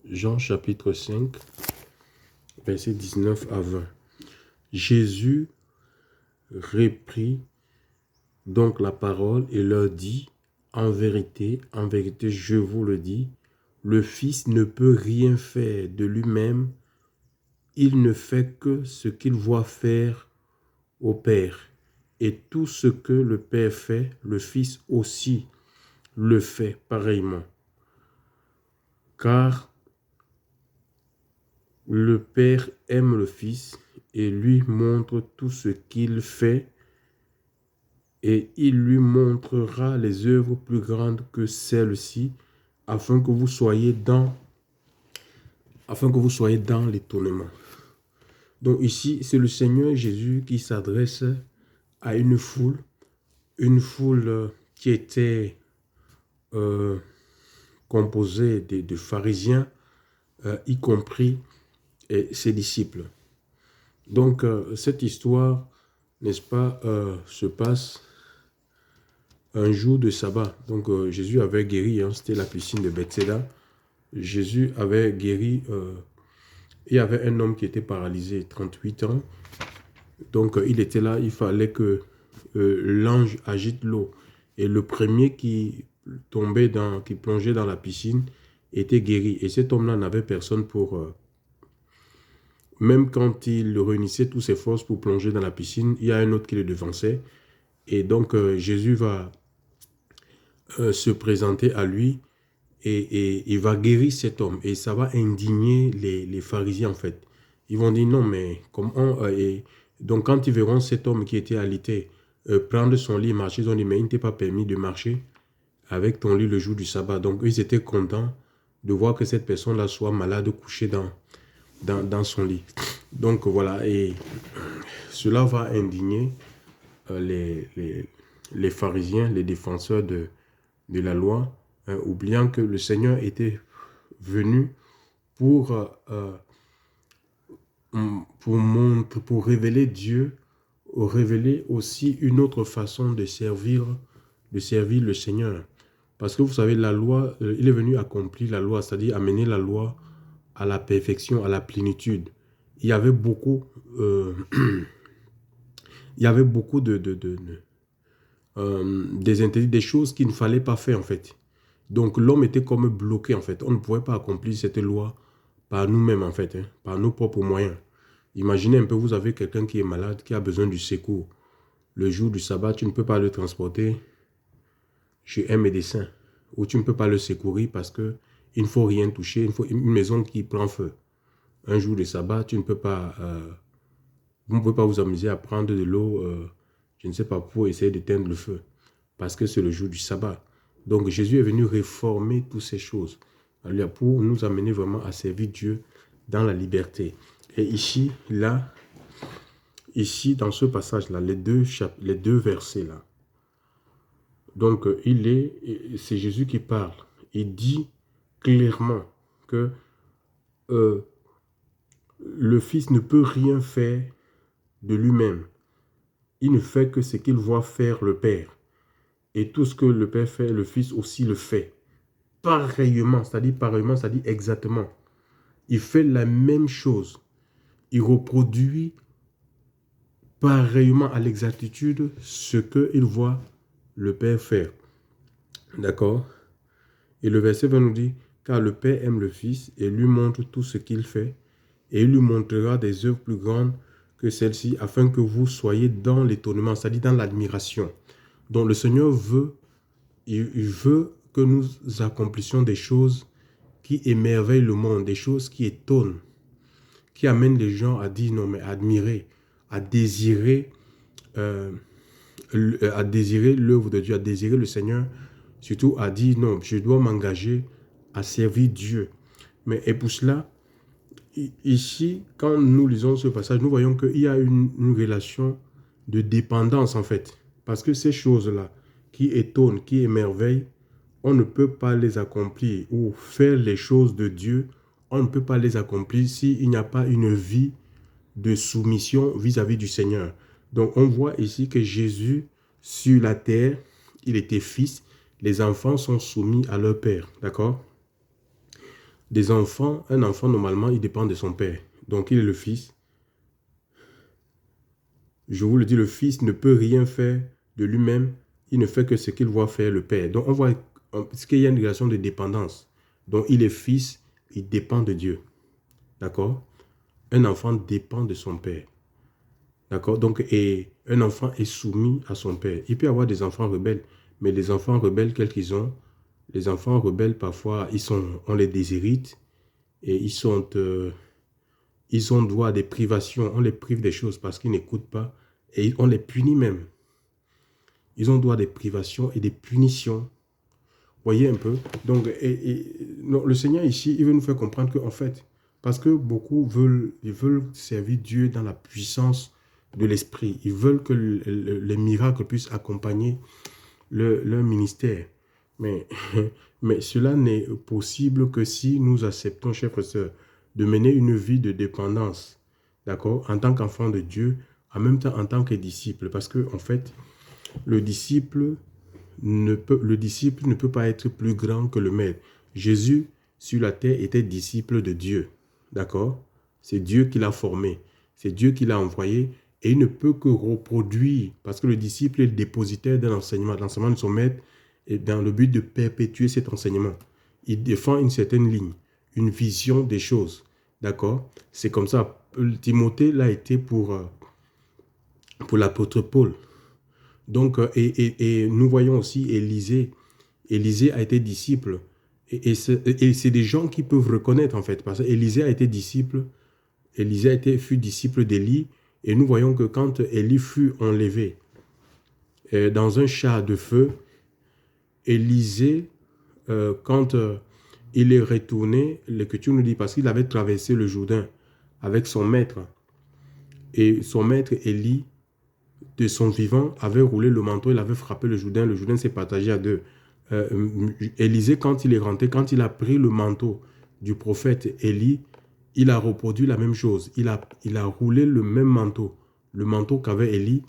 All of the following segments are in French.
Jean chapitre 5, versets 19 à 20. Jésus reprit donc la parole et leur dit, en vérité, je vous le dis, le Fils ne peut rien faire de lui-même, il ne fait que ce qu'il voit faire au Père. Et tout ce que le Père fait, le Fils aussi le fait pareillement. Car le Père aime le Fils et lui montre tout ce qu'il fait, et il lui montrera les œuvres plus grandes que celles-ci, afin que vous soyez dans l'étonnement. Donc ici, c'est le Seigneur Jésus qui s'adresse à une foule qui était composée de pharisiens, y compris ses disciples. Donc cette histoire, n'est-ce pas, se passe un jour de sabbat. Donc Jésus avait guéri, c'était la piscine de Bethséda. Jésus avait guéri, il y avait un homme qui était paralysé, 38 ans. Donc il était là, il fallait que l'ange agite l'eau. Et le premier qui plongeait dans la piscine était guéri. Et cet homme-là n'avait personne pour... même quand il réunissait toutes ses forces pour plonger dans la piscine, il y a un autre qui le devançait. Et donc Jésus va se présenter à lui et il va guérir cet homme. Et ça va indigner les pharisiens en fait. Ils vont dire non, mais comment... et donc quand ils verront cet homme qui était alité prendre son lit et marcher, ils ont dit mais il ne t'est pas permis de marcher avec ton lit le jour du sabbat. Donc ils étaient contents de voir que cette personne-là soit malade couchée dans son lit. Donc voilà, et cela va indigner les pharisiens, les défenseurs de la loi, oubliant que le Seigneur était venu pour révéler Dieu, révéler aussi une autre façon de servir le Seigneur. Parce que vous savez, la loi, il est venu accomplir la loi, c'est-à-dire amener la loi à la perfection, à la plénitude. Il y avait beaucoup, des interdits, des choses qu'il ne fallait pas faire en fait. Donc l'homme était comme bloqué en fait. On ne pouvait pas accomplir cette loi par nous-mêmes en fait, par nos propres moyens. Imaginez un peu, vous avez quelqu'un qui est malade, qui a besoin du secours. Le jour du sabbat, tu ne peux pas le transporter chez un médecin, ou tu ne peux pas le secourir parce que il ne faut rien toucher, il faut une maison qui prend feu. Un jour de sabbat, tu ne peux pas, vous ne pouvez pas vous amuser à prendre de l'eau, je ne sais pas, pour essayer d'éteindre le feu, parce que c'est le jour du sabbat. Donc Jésus est venu réformer toutes ces choses, pour nous amener vraiment à servir Dieu dans la liberté. Et ici, dans ce passage-là, les deux versets-là, donc c'est Jésus qui parle. Il dit clairement que le Fils ne peut rien faire de lui-même. Il ne fait que ce qu'il voit faire le Père. Et tout ce que le Père fait, le Fils aussi le fait. Pareillement, c'est-à-dire exactement. Il fait la même chose. Il reproduit pareillement à l'exactitude ce qu'il voit le Père faire. D'accord? Et le verset va nous dire, car le Père aime le Fils et lui montre tout ce qu'il fait, et il lui montrera des œuvres plus grandes que celles-ci, afin que vous soyez dans l'étonnement, c'est-à-dire dans l'admiration. Donc le Seigneur veut, il veut que nous accomplissions des choses qui émerveillent le monde, des choses qui étonnent, qui amènent les gens à dire non, mais à admirer, à désirer l'œuvre de Dieu, à désirer le Seigneur, surtout à dire non, je dois m'engager à servir Dieu. Mais et pour cela, ici, quand nous lisons ce passage, nous voyons qu'il y a une relation de dépendance en fait. Parce que ces choses-là qui étonnent, qui émerveillent, on ne peut pas les accomplir ou faire les choses de Dieu, on ne peut pas les accomplir s'il n'y a pas une vie de soumission vis-à-vis du Seigneur. Donc on voit ici que Jésus, sur la terre, il était fils, les enfants sont soumis à leur père, d'accord? des enfants, un enfant, normalement, il dépend de son père. Donc, il est le fils. Je vous le dis, le fils ne peut rien faire de lui-même. Il ne fait que ce qu'il voit faire le père. Donc, on voit qu'il y a une relation de dépendance. Donc, il est fils, il dépend de Dieu. D'accord? Un enfant dépend de son père. D'accord? Donc, et un enfant est soumis à son père. Il peut y avoir des enfants rebelles, mais les enfants rebelles, quels qu'ils ont, les enfants rebelles, parfois, on les déshérite et ils ont droit à des privations. On les prive des choses parce qu'ils n'écoutent pas et on les punit même. Ils ont droit à des privations et des punitions. Voyez un peu. Donc, non, le Seigneur ici, il veut nous faire comprendre qu'en fait, parce que beaucoup ils veulent servir Dieu dans la puissance de l'esprit. Ils veulent que les miracles puissent accompagner leur ministère. Mais, mais cela n'est possible que si nous acceptons, chers frères et sœurs, de mener une vie de dépendance, d'accord, en tant qu'enfant de Dieu, en même temps en tant que disciple. Parce que, en fait, le disciple ne peut pas être plus grand que le maître. Jésus, sur la terre, était disciple de Dieu. D'accord? C'est Dieu qui l'a formé. C'est Dieu qui l'a envoyé. Et il ne peut que reproduire, parce que le disciple est le dépositaire d'un enseignement, l'enseignement de son maître, et dans le but de perpétuer cet enseignement. Il défend une certaine ligne, une vision des choses. D'accord? C'est comme ça. Timothée l'a été pour l'apôtre Paul. Donc, et nous voyons aussi Élisée. Élisée a été disciple. Et c'est des gens qui peuvent reconnaître, en fait, parce qu'Élisée a été disciple. Fut disciple d'Élie. Et nous voyons que quand Élie fut enlevé dans un char de feu, Élisée, quand il est retourné, l'Écriture nous dit, parce qu'il avait traversé le Jourdain avec son maître. Et son maître Élie, de son vivant, avait roulé le manteau, il avait frappé le Jourdain s'est partagé à deux. Élisée, quand il est rentré, quand il a pris le manteau du prophète Élie, il a reproduit la même chose. Il a roulé le même manteau, le manteau qu'avait Élie.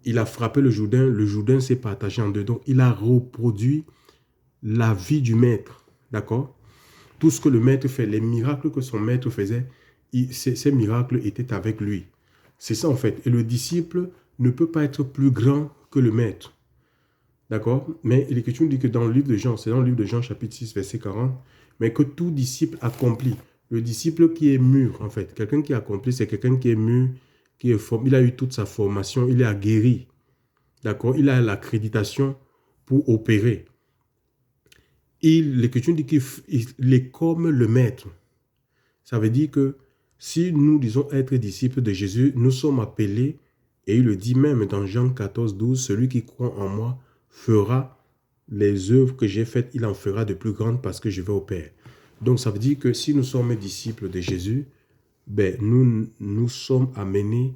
Il a frappé le Jourdain s'est partagé en deux. Donc, il a reproduit la vie du maître. D'accord? Tout ce que le maître fait, les miracles que son maître faisait, ces miracles étaient avec lui. C'est ça en fait. Et le disciple ne peut pas être plus grand que le maître. D'accord? Mais l'Écriture dit que dans le livre de Jean, c'est dans le livre de Jean chapitre 6, verset 40, mais que tout disciple accompli, le disciple qui est mûr en fait, quelqu'un qui accomplit, c'est quelqu'un qui est mûr, qui est il a eu toute sa formation, il est aguerri. D'accord? Il a l'accréditation pour opérer. L'Écriture dit qu'il est comme le maître. Ça veut dire que si nous disons être disciples de Jésus, nous sommes appelés, et il le dit même dans Jean 14, 12, celui qui croit en moi fera les œuvres que j'ai faites, il en fera de plus grandes parce que je vais au Père. Donc ça veut dire que si nous sommes disciples de Jésus, ben, nous sommes amenés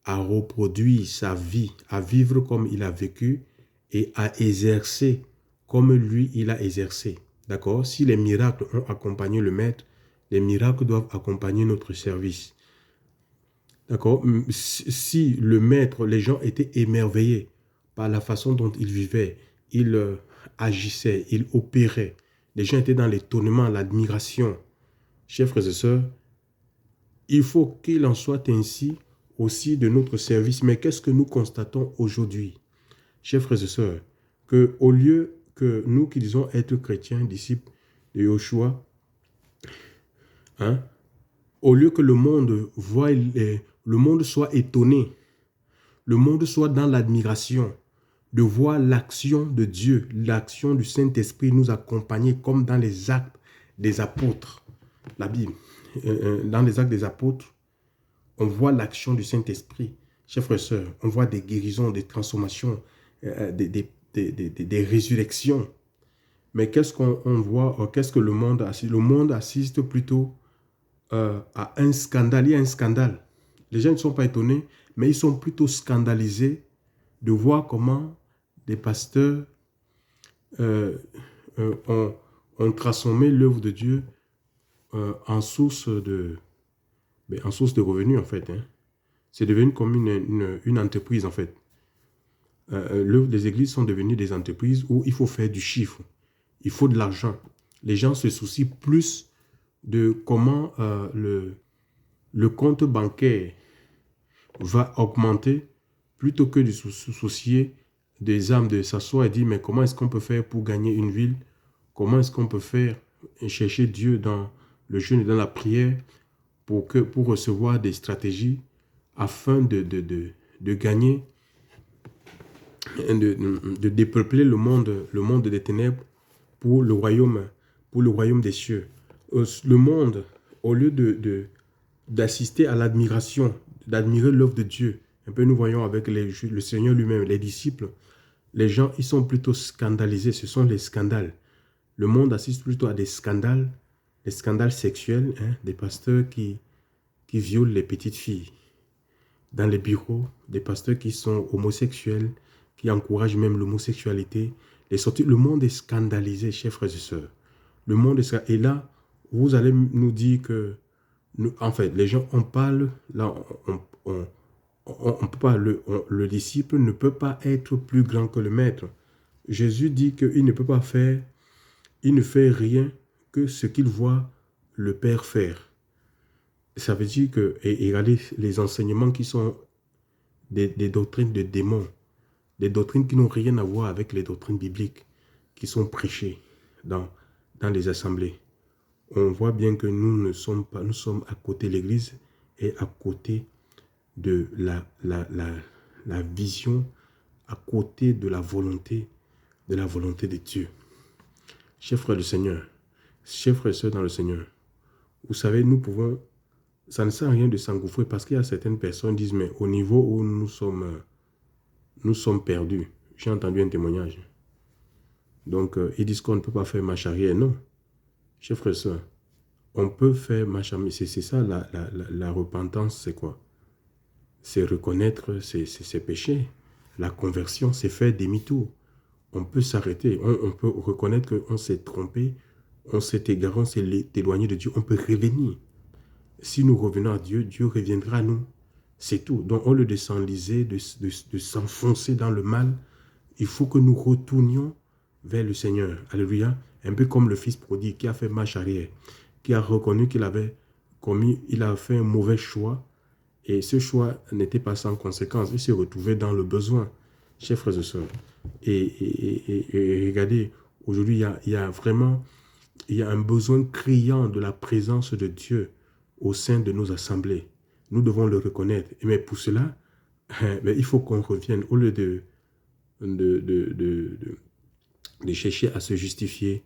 à reproduire sa vie, à vivre comme il a vécu et à exercer comme lui, il a exercé. D'accord? Si les miracles ont accompagné le maître, les miracles doivent accompagner notre service. D'accord? Si le maître, les gens étaient émerveillés par la façon dont il vivait, il agissait, il opérait. Les gens étaient dans l'étonnement, l'admiration. Chers frères et sœurs, il faut qu'il en soit ainsi aussi de notre service. Mais qu'est-ce que nous constatons aujourd'hui, chers frères et sœurs, qu'au lieu que nous qui disons être chrétiens, disciples de Yoshua, hein, au lieu que le monde soit étonné, le monde soit dans l'admiration de voir l'action de Dieu, l'action du Saint-Esprit nous accompagner comme dans les actes des apôtres. La Bible, dans les actes des apôtres, on voit l'action du Saint-Esprit. Chers frères et sœurs, on voit des guérisons, des transformations, des résurrections. Mais qu'est-ce qu'on voit, qu'est-ce que le monde assiste? Le monde assiste plutôt à un scandale. Il y a un scandale. Les gens ne sont pas étonnés, mais ils sont plutôt scandalisés de voir comment des pasteurs ont transformé l'œuvre de Dieu en source de revenus, en fait. Hein. C'est devenu comme une entreprise, en fait. Les églises sont devenues des entreprises où il faut faire du chiffre. Il faut de l'argent. Les gens se soucient plus de comment le compte bancaire va augmenter plutôt que de se soucier des âmes, de s'asseoir et dire, mais comment est-ce qu'on peut faire pour gagner une ville? Comment est-ce qu'on peut faire chercher Dieu dans le jeûne et dans la prière pour recevoir des stratégies afin de gagner, de dépeupler le monde des ténèbres pour le royaume des cieux. Le monde, au lieu d'assister à l'admiration, d'admirer l'œuvre de Dieu, un peu nous voyons avec le Seigneur lui-même, les disciples, les gens, ils sont plutôt scandalisés, ce sont les scandales. Le monde assiste plutôt à des scandales sexuels, hein, des pasteurs qui violent les petites filles. Dans les bureaux, des pasteurs qui sont homosexuels, qui encouragent même l'homosexualité. Le monde est scandalisé, chers frères et sœurs. Le monde est scandalisé. Et là, vous allez nous dire que, en fait, les gens, on parle, là, on peut pas, le disciple ne peut pas être plus grand que le maître. Jésus dit qu'il ne peut pas faire, il ne fait rien que ce qu'il voit le Père faire. Ça veut dire que, et regardez les enseignements qui sont des doctrines de démons, des doctrines qui n'ont rien à voir avec les doctrines bibliques, qui sont prêchées dans les assemblées. On voit bien que nous sommes à côté de l'Église et à côté de la vision, à côté de la volonté de Dieu. Chers frères du Seigneur, chers frères et sœurs dans le Seigneur, vous savez, ça ne sert à rien de s'engouffrer parce qu'il y a certaines personnes qui disent, mais au niveau où nous sommes perdus. J'ai entendu un témoignage. Donc, ils disent qu'on ne peut pas faire marche arrière. Non, chers frères et sœurs, on peut faire marche arrière. C'est ça, la repentance, c'est quoi? C'est reconnaître ses péchés. La conversion, c'est faire demi-tour. On peut s'arrêter, on peut reconnaître qu'on s'est trompé, on s'est égaré, on s'est éloigné de Dieu, on peut revenir. Si nous revenons à Dieu, Dieu reviendra à nous. C'est tout. Donc, au lieu de s'enliser, de s'enfoncer dans le mal, il faut que nous retournions vers le Seigneur. Alléluia. Un peu comme le fils prodigue qui a fait marche arrière, qui a reconnu qu'il il a fait un mauvais choix et ce choix n'était pas sans conséquence. Il s'est retrouvé dans le besoin, chers frères et sœurs. Et regardez, aujourd'hui, il y a vraiment un besoin criant de la présence de Dieu au sein de nos assemblées. Nous devons le reconnaître. Mais pour cela, il faut qu'on revienne au lieu de chercher à se justifier.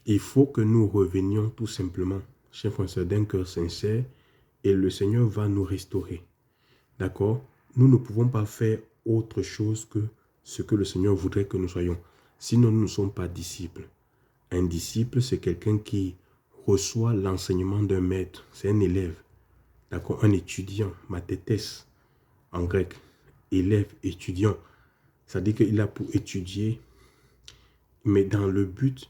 Il faut que nous revenions tout simplement, chers frères et sœurs, d'un cœur sincère et le Seigneur va nous restaurer. D'accord? Nous ne pouvons pas faire autre chose que ce que le Seigneur voudrait que nous soyons. Sinon, nous ne sommes pas disciples. Un disciple, c'est quelqu'un qui reçoit l'enseignement d'un maître. C'est un élève. D'accord? Un étudiant, mathétès en grec. Élève, étudiant. Ça dit qu'il a pour étudier, mais dans le but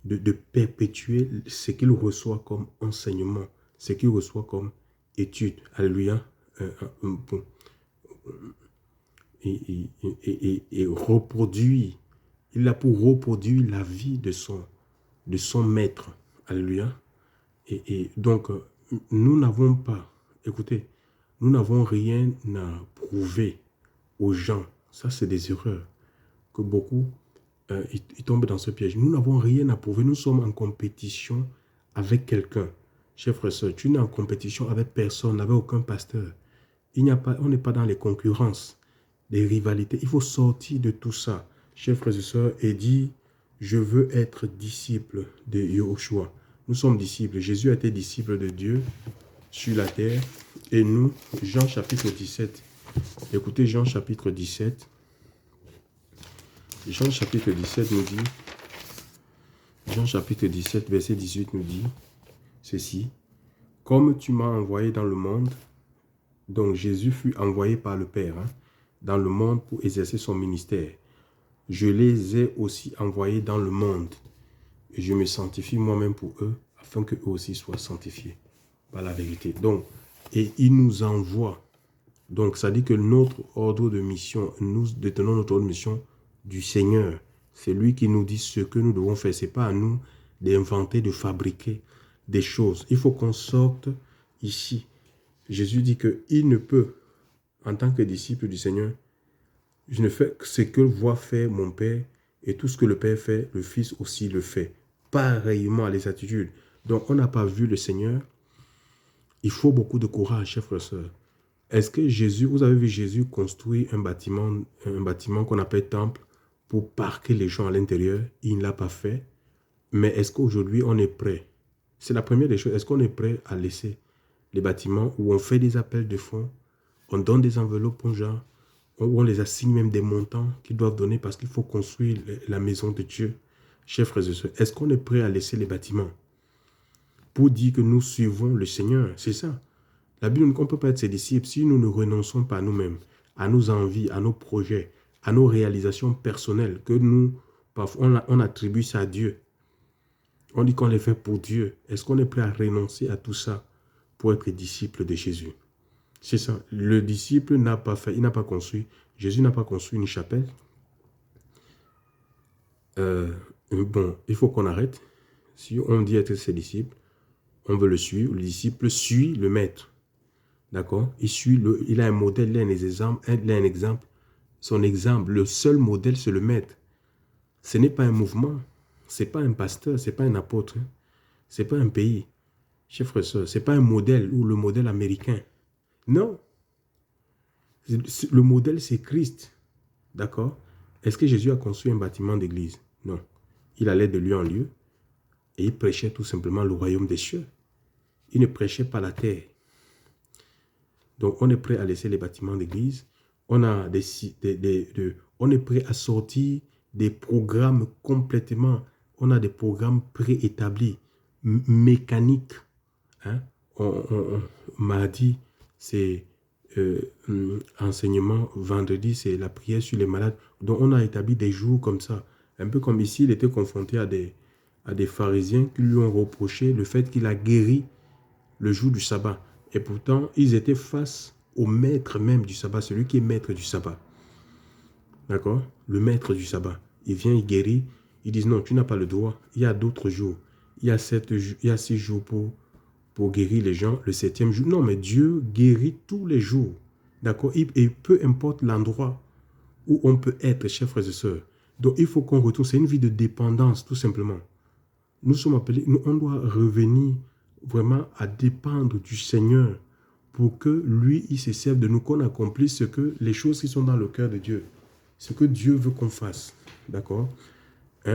de perpétuer ce qu'il reçoit comme enseignement, ce qu'il reçoit comme étude. Alléluia. Et reproduire. Il a pour reproduire la vie de son maître. Alléluia. Et donc, nous n'avons pas, écoutez, nous n'avons rien à prouver aux gens. Ça, c'est des erreurs que beaucoup, ils tombent dans ce piège. Nous n'avons rien à prouver. Nous sommes en compétition avec quelqu'un. Chers frères et sœurs, tu n'es en compétition avec personne, avec aucun pasteur. On n'est pas dans les concurrences, les rivalités. Il faut sortir de tout ça, chers frères et sœurs, et dire, je veux être disciple de Yahushua. Nous sommes disciples. Jésus a été disciple de Dieu sur la terre. Et nous, Jean chapitre 17. Écoutez Jean chapitre 17. Jean chapitre 17 nous dit, Jean chapitre 17, verset 18 nous dit ceci. Comme tu m'as envoyé dans le monde, donc Jésus fut envoyé par le Père dans le monde pour exercer son ministère. Je les ai aussi envoyés dans le monde. Et je me sanctifie moi-même pour eux, afin qu'eux aussi soient sanctifiés par la vérité. Donc, et il nous envoie. Donc, ça dit que notre ordre de mission, nous détenons notre ordre de mission du Seigneur. C'est lui qui nous dit ce que nous devons faire. Ce n'est pas à nous d'inventer, de fabriquer des choses. Il faut qu'on sorte ici. Jésus dit qu'il ne peut, en tant que disciple du Seigneur, je ne fais que ce que voit faire mon Père, et tout ce que le Père fait, le Fils aussi le fait. Pareillement à les attitudes. Donc, on n'a pas vu le Seigneur. Il faut beaucoup de courage, chers frères et sœurs. Est-ce que Jésus, vous avez vu Jésus construire un bâtiment qu'on appelle temple pour parquer les gens à l'intérieur? Il ne l'a pas fait. Mais est-ce qu'aujourd'hui, on est prêt? C'est la première des choses. Est-ce qu'on est prêt à laisser les bâtiments où on fait des appels de fonds, on donne des enveloppes aux gens, où on les assigne même des montants qu'ils doivent donner parce qu'il faut construire la maison de Dieu? Chers frères et sœurs, est-ce qu'on est prêt à laisser les bâtiments pour dire que nous suivons le Seigneur? C'est ça. La Bible, on ne peut pas être ses disciples si nous ne renonçons pas à nous-mêmes, à nos envies, à nos projets, à nos réalisations personnelles, que nous, parfois, on attribue ça à Dieu. On dit qu'on les fait pour Dieu. Est-ce qu'on est prêt à renoncer à tout ça pour être disciple de Jésus? C'est ça. Le disciple n'a pas fait, il n'a pas construit. Jésus n'a pas construit une chapelle. Bon, il faut qu'on arrête. Si on dit être ses disciples, on veut le suivre. Le disciple suit le maître. D'accord? Il a un modèle, il a un exemple. Son exemple, le seul modèle, c'est le maître. Ce n'est pas un mouvement. Ce n'est pas un pasteur, ce n'est pas un apôtre. Ce n'est pas un pays. Chers frères et sœurs, ce n'est pas un modèle ou le modèle américain. Non. Le modèle, c'est Christ. D'accord? Est-ce que Jésus a construit un bâtiment d'église? Non. Il allait de lieu en lieu et il prêchait tout simplement le royaume des cieux. Il ne prêchait pas la terre. Donc, on est prêt à laisser les bâtiments d'église. On est prêt à sortir des programmes complètement. On a des programmes préétablis, mécaniques. Hein? On m'a dit, c'est enseignement vendredi, c'est la prière sur les malades. Donc, on a établi des jours comme ça. Un peu comme ici, il était confronté à des pharisiens qui lui ont reproché le fait qu'il a guéri le jour du sabbat. Et pourtant, ils étaient face au maître même du sabbat, celui qui est maître du sabbat. D'accord? Le maître du sabbat. Il vient, il guérit. Ils disent non, tu n'as pas le droit. Il y a d'autres jours. Il y a 6 jours pour guérir les gens. Le 7e jour. Non, mais Dieu guérit tous les jours. D'accord? Et peu importe l'endroit où on peut être, chers frères et sœurs. Donc, il faut qu'on retourne. C'est une vie de dépendance, tout simplement. Nous sommes appelés, on doit revenir vraiment à dépendre du Seigneur pour que lui, il se serve de nous, qu'on accomplisse les choses qui sont dans le cœur de Dieu. Ce que Dieu veut qu'on fasse. D'accord?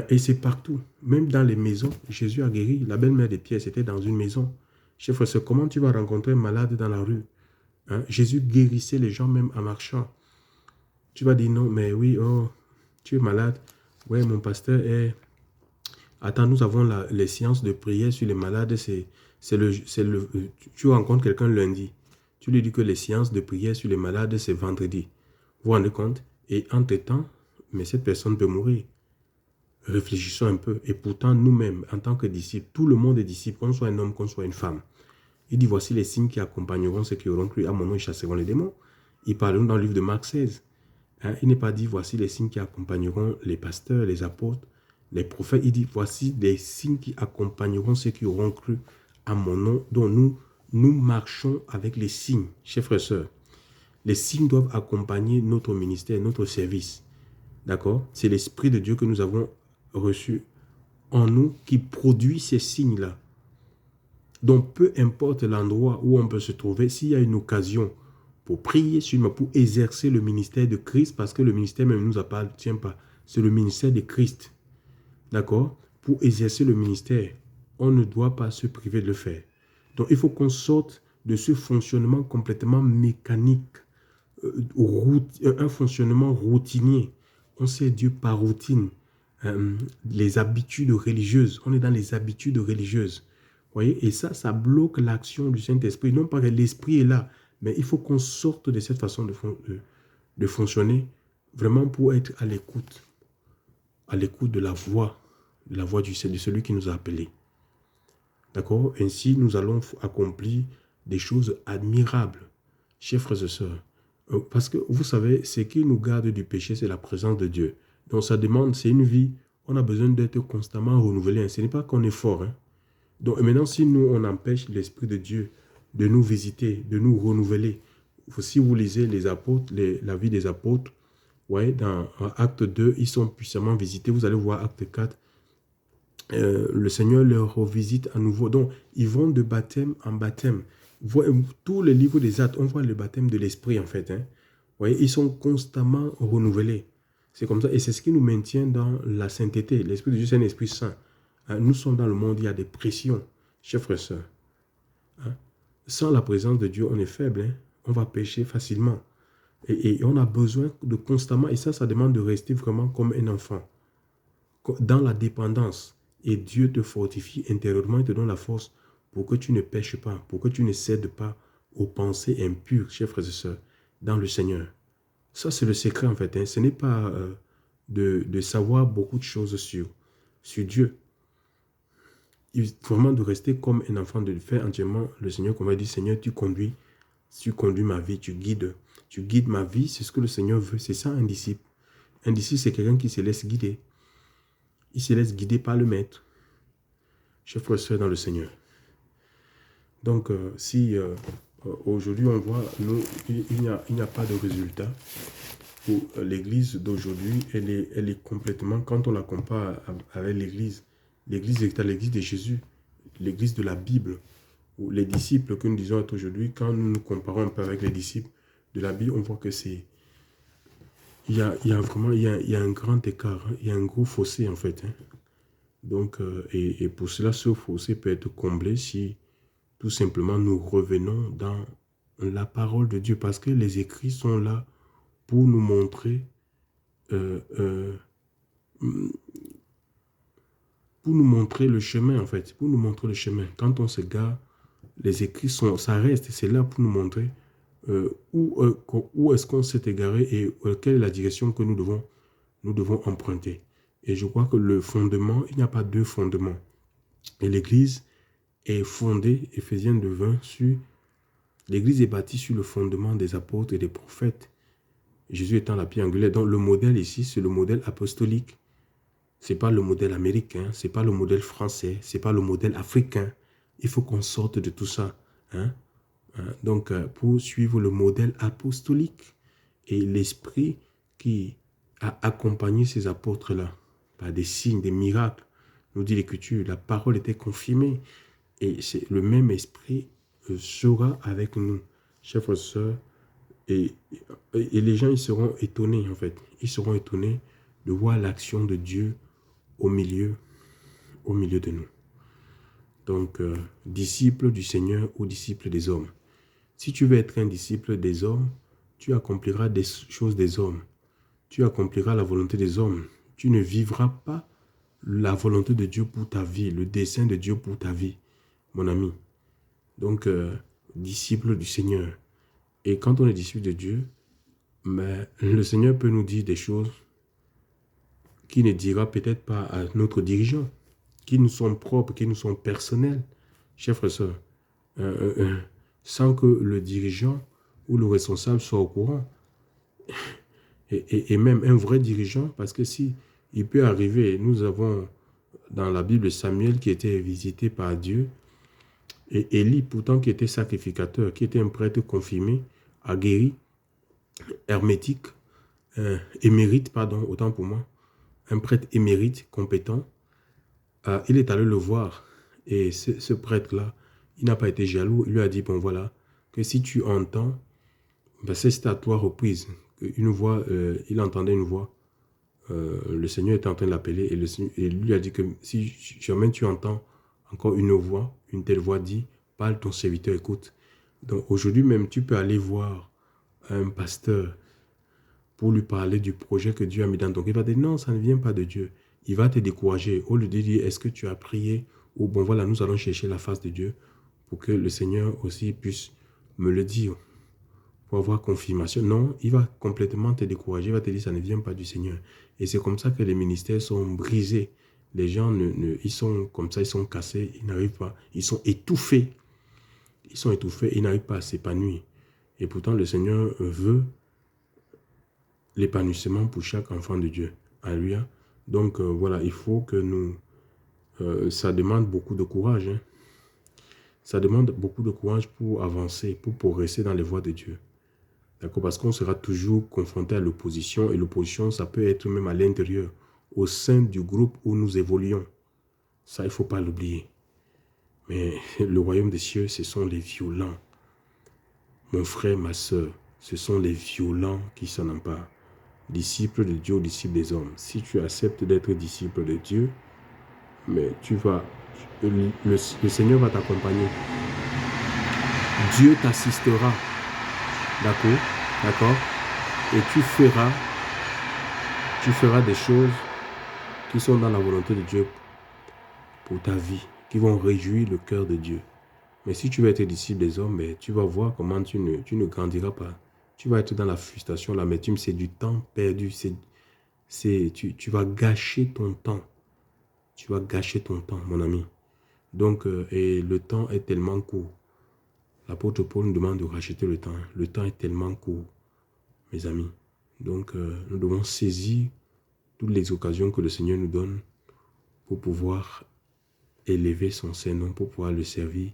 Et c'est partout. Même dans les maisons, Jésus a guéri. La belle-mère de Pierre, c'était dans une maison. Chef frère, c'est comment tu vas rencontrer un malade dans la rue? Jésus guérissait les gens même en marchant. Tu vas dire non, mais oui, oh, tu es malade. Ouais, mon pasteur est... Attends, nous avons les séances de prière sur les malades. Tu rencontres quelqu'un lundi. Tu lui dis que les séances de prière sur les malades, c'est vendredi. Vous vous rendez compte? Et entre-temps, mais cette personne peut mourir. Réfléchissons un peu. Et pourtant, nous-mêmes, en tant que disciples, tout le monde est disciple, qu'on soit un homme, qu'on soit une femme. Il dit, voici les signes qui accompagneront ceux qui auront cru à mon nom et chasseront les démons. Il parle dans le livre de Marc 16. Il n'est pas dit, voici les signes qui accompagneront les pasteurs, les apôtres, les prophètes. Il dit, voici des signes qui accompagneront ceux qui auront cru à mon nom, dont nous marchons avec les signes. Chers frères et sœurs, les signes doivent accompagner notre ministère, notre service. D'accord? C'est l'Esprit de Dieu que nous avons reçu en nous qui produit ces signes-là. Donc, peu importe l'endroit où on peut se trouver, s'il y a une occasion pour prier, pour exercer le ministère de Christ, parce que le ministère même ne nous appartient pas, c'est le ministère de Christ. D'accord? Pour exercer le ministère, on ne doit pas se priver de le faire. Donc, il faut qu'on sorte de ce fonctionnement complètement mécanique, un fonctionnement routinier. On sait Dieu par routine. Les habitudes religieuses. On est dans les habitudes religieuses. Vous voyez? Et ça bloque l'action du Saint-Esprit. Non pas que l'Esprit est là, mais il faut qu'on sorte de cette façon de fonctionner vraiment pour être à l'écoute de la voix de celui qui nous a appelés. D'accord? Ainsi, nous allons accomplir des choses admirables, chers frères et sœurs. Parce que vous savez, ce qui nous garde du péché, c'est la présence de Dieu. Donc ça demande, c'est une vie, on a besoin d'être constamment renouvelé. Hein. Ce n'est pas qu'on est fort. Hein. Donc maintenant, si nous, on empêche l'Esprit de Dieu de nous visiter, de nous renouveler, si vous lisez les apôtres, la vie des apôtres, ouais, dans Acte 2, ils sont puissamment visités. Vous allez voir Acte 4, le Seigneur leur revisite à nouveau. Donc, ils vont de baptême en baptême. Tous les livres des Actes, on voit le baptême de l'Esprit, en fait. Hein. Vous voyez, ils sont constamment renouvelés. C'est comme ça. Et c'est ce qui nous maintient dans la sainteté. L'Esprit de Dieu, c'est un Esprit saint. Hein, nous sommes dans le monde, il y a des pressions, chers frères et sœurs. Hein. Sans la présence de Dieu, on est faible. Hein. On va pécher facilement. Et on a besoin de constamment, et ça demande de rester vraiment comme un enfant, dans la dépendance. Et Dieu te fortifie intérieurement, il te donne la force pour que tu ne pêches pas, pour que tu ne cèdes pas aux pensées impures, chers frères et sœurs, dans le Seigneur. Ça, c'est le secret en fait. Hein. Ce n'est pas de savoir beaucoup de choses sur Dieu. Il faut vraiment de rester comme un enfant, de faire entièrement le Seigneur, qu'on va dire, Seigneur, tu conduis ma vie, tu guides ma vie, c'est ce que le Seigneur veut. C'est ça un disciple. Un disciple, c'est quelqu'un qui se laisse guider. Il se laisse guider par le maître. Chers frères et sœurs dans le Seigneur. Donc, si aujourd'hui on voit, il n'y a pas de résultat pour l'église d'aujourd'hui, elle est complètement, quand on la compare avec l'église est à l'église de Jésus, l'église de la Bible, où les disciples que nous disons être aujourd'hui, quand nous nous comparons un peu avec les disciples de la Bible, on voit que c'est, il y a un grand écart, hein, il y a un gros fossé en fait. Hein. Donc, et pour cela, ce fossé peut être comblé si tout simplement nous revenons dans la parole de Dieu, parce que les écrits sont là pour nous montrer le chemin en fait, pour nous montrer le chemin. Quand on se gare, les écrits ça reste, c'est là pour nous montrer où est-ce qu'on s'est égaré et quelle est la direction que nous devons emprunter. Et je crois que le fondement, il n'y a pas deux fondements. Et l'Église est fondée, Éphésiens 2:20, sur... L'Église est bâtie sur le fondement des apôtres et des prophètes. Jésus étant la pierre angulaire. Donc le modèle ici, c'est le modèle apostolique. Ce n'est pas le modèle américain, ce n'est pas le modèle français, ce n'est pas le modèle africain. Il faut qu'on sorte de tout ça. Hein? Donc, pour suivre le modèle apostolique et l'esprit qui a accompagné ces apôtres-là, par des signes, des miracles, nous dit l'Écriture, la parole était confirmée. Et c'est le même esprit sera avec nous, chers frères et sœurs. Et les gens, ils seront étonnés, en fait. Ils seront étonnés de voir l'action de Dieu au milieu de nous. Donc, disciple du Seigneur ou disciple des hommes. Si tu veux être un disciple des hommes, tu accompliras des choses des hommes. Tu accompliras la volonté des hommes. Tu ne vivras pas la volonté de Dieu pour ta vie, le dessein de Dieu pour ta vie, mon ami. Donc, disciple du Seigneur. Et quand on est disciple de Dieu, mais le Seigneur peut nous dire des choses qui ne dira peut-être pas à notre dirigeant, qui nous sont propres, qui nous sont personnels, chers frères et sœurs, sans que le dirigeant ou le responsable soit au courant. Et même un vrai dirigeant, parce que si il peut arriver, nous avons dans la Bible Samuel qui était visité par Dieu, et Élie, pourtant qui était sacrificateur, qui était un prêtre confirmé, aguerri, hermétique, émérite, pardon, autant pour moi, un prêtre émérite, compétent, il est allé le voir. Et ce prêtre-là, il n'a pas été jaloux. Il lui a dit, bon voilà, que si tu entends, ben c'est à toi reprise. Une voix, il entendait une voix. Le Seigneur était en train de l'appeler et lui a dit que si jamais tu entends encore une voix, une telle voix dit, parle, ton serviteur écoute. Donc aujourd'hui même, tu peux aller voir un pasteur pour lui parler du projet que Dieu a mis dans ton cœur. Il va dire non, ça ne vient pas de Dieu. Il va te décourager. Au lieu de dire est-ce que tu as prié ou bon voilà, nous allons chercher la face de Dieu pour que le Seigneur aussi puisse me le dire pour avoir confirmation. Non, il va complètement te décourager. Il va te dire ça ne vient pas du Seigneur. Et c'est comme ça que les ministères sont brisés. Les gens, ils sont comme ça, ils sont cassés, ils n'arrivent pas. Ils sont étouffés. Ils sont étouffés, ils n'arrivent pas à s'épanouir. Et pourtant, le Seigneur veut l'épanouissement pour chaque enfant de Dieu. Alléluia. Donc, voilà, il faut que nous... ça demande beaucoup de courage. Hein. Ça demande beaucoup de courage pour avancer, pour progresser dans les voies de Dieu. D'accord? Parce qu'on sera toujours confronté à l'opposition. Et l'opposition, ça peut être même à l'intérieur, au sein du groupe où nous évoluons. Ça, il ne faut pas l'oublier. Mais le royaume des cieux, ce sont les violents. Mon frère, ma soeur, ce sont les violents qui s'en emparent. Disciple de Dieu, disciple des hommes. Si tu acceptes d'être disciple de Dieu, mais le Seigneur va t'accompagner. Dieu t'assistera. D'accord? D'accord? Et tu feras des choses qui sont dans la volonté de Dieu pour ta vie, qui vont réjouir le cœur de Dieu. Mais si tu veux être disciple des hommes, mais tu vas voir comment tu ne grandiras pas. Tu vas être dans la frustration, l'amertume, c'est du temps perdu. Tu vas gâcher ton temps. Tu vas gâcher ton temps, mon ami. Donc, et le temps est tellement court. L'apôtre Paul nous demande de racheter le temps. Le temps est tellement court, mes amis. Donc, nous devons saisir toutes les occasions que le Seigneur nous donne pour pouvoir élever son Saint-Nom, pour pouvoir le servir,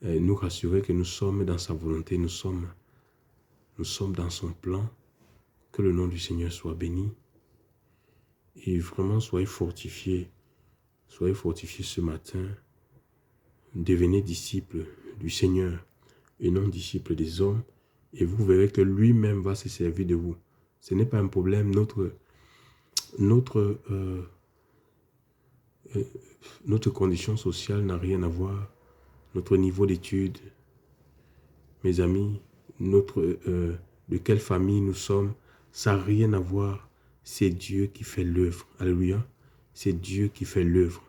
et nous rassurer que nous sommes dans sa volonté, nous sommes dans son plan. Que le nom du Seigneur soit béni. Et vraiment, soyez fortifiés ce matin. Devenez disciples du Seigneur et non disciples des hommes. Et vous verrez que lui-même va se servir de vous. Ce n'est pas un problème. Notre condition sociale n'a rien à voir. Notre niveau d'études, mes amis, de quelle famille nous sommes, ça n'a rien à voir. C'est Dieu qui fait l'œuvre. Alléluia. C'est Dieu qui fait l'œuvre.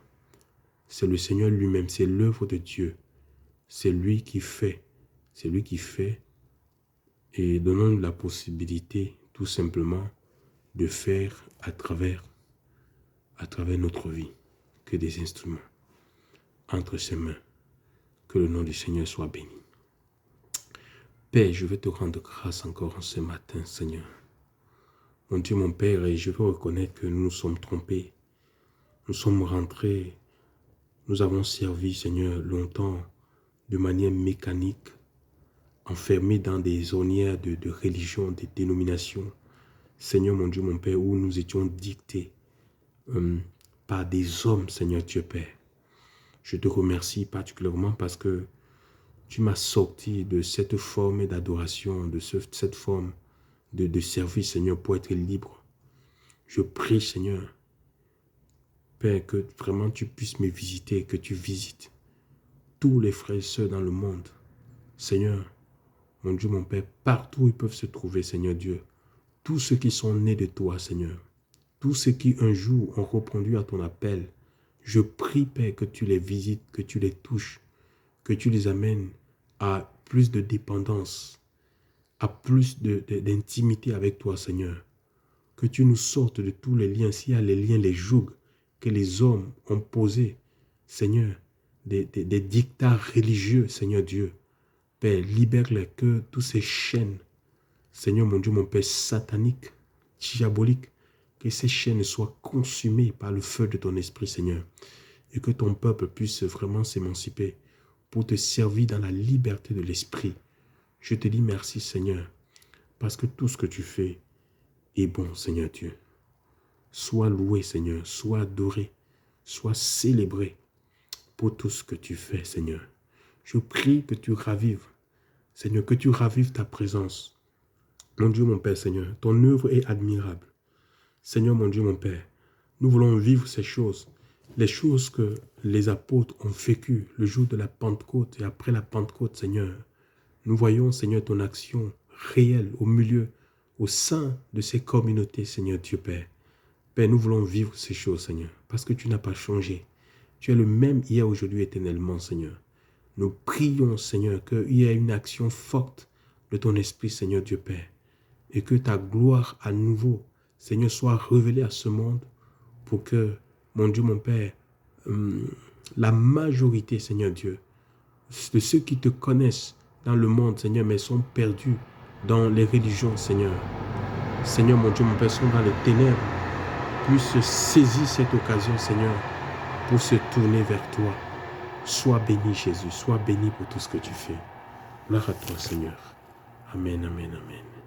C'est le Seigneur lui-même. C'est l'œuvre de Dieu. C'est lui qui fait. C'est lui qui fait. Et donnons-nous la possibilité, tout simplement, de faire à travers notre vie, que des instruments entre ses mains. Que le nom du Seigneur soit béni. Père, je vais te rendre grâce encore ce matin, Seigneur. Mon Dieu, mon Père, et je veux reconnaître que nous nous sommes trompés. Nous sommes rentrés, nous avons servi, Seigneur, longtemps, de manière mécanique, enfermés dans des ornières de religion, des dénominations. Seigneur, mon Dieu, mon Père, où nous étions dictés par des hommes, Seigneur Dieu Père. Je te remercie particulièrement parce que tu m'as sorti de cette forme d'adoration, de cette forme de service, Seigneur, pour être libre. Je prie, Seigneur, Père, que vraiment tu puisses me visiter, que tu visites tous les frères et sœurs dans le monde. Seigneur, mon Dieu, mon Père, partout où ils peuvent se trouver, Seigneur Dieu, tous ceux qui sont nés de toi, Seigneur, tous ceux qui un jour ont répondu à ton appel, je prie, Père, que tu les visites, que tu les touches, que tu les amènes à plus de dépendance, à plus d'intimité avec toi, Seigneur. Que tu nous sortes de tous les liens, s'il y a les liens, les jougs que les hommes ont posés, Seigneur, des dictats religieux, Seigneur Dieu. Père, libère-les, que tous ces chaînes, Seigneur mon Dieu, mon Père, sataniques, diaboliques, que ces chaînes soient consumées par le feu de ton esprit, Seigneur, et que ton peuple puisse vraiment s'émanciper pour te servir dans la liberté de l'esprit. Je te dis merci, Seigneur, parce que tout ce que tu fais est bon, Seigneur Dieu. Sois loué, Seigneur, sois adoré, sois célébré pour tout ce que tu fais, Seigneur. Je prie que tu ravives, Seigneur, que tu ravives ta présence. Mon Dieu, mon Père, Seigneur, ton œuvre est admirable. Seigneur, mon Dieu, mon Père, nous voulons vivre ces choses, les choses que les apôtres ont vécues le jour de la Pentecôte et après la Pentecôte, Seigneur. Nous voyons, Seigneur, ton action réelle au milieu, au sein de ces communautés, Seigneur Dieu Père. Père, nous voulons vivre ces choses, Seigneur, parce que tu n'as pas changé. Tu es le même hier, aujourd'hui, éternellement, Seigneur. Nous prions, Seigneur, qu'il y ait une action forte de ton esprit, Seigneur Dieu Père, et que ta gloire à nouveau, Seigneur, soit révélée à ce monde pour que, mon Dieu, mon Père, la majorité, Seigneur Dieu, de ceux qui te connaissent dans le monde, Seigneur, mais sont perdus dans les religions, Seigneur. Seigneur, mon Dieu, mon Père, sont dans les ténèbres. puisse saisir cette occasion, Seigneur, pour se tourner vers toi. Sois béni, Jésus. Sois béni pour tout ce que tu fais. Gloire à toi, Seigneur. Amen, amen, amen.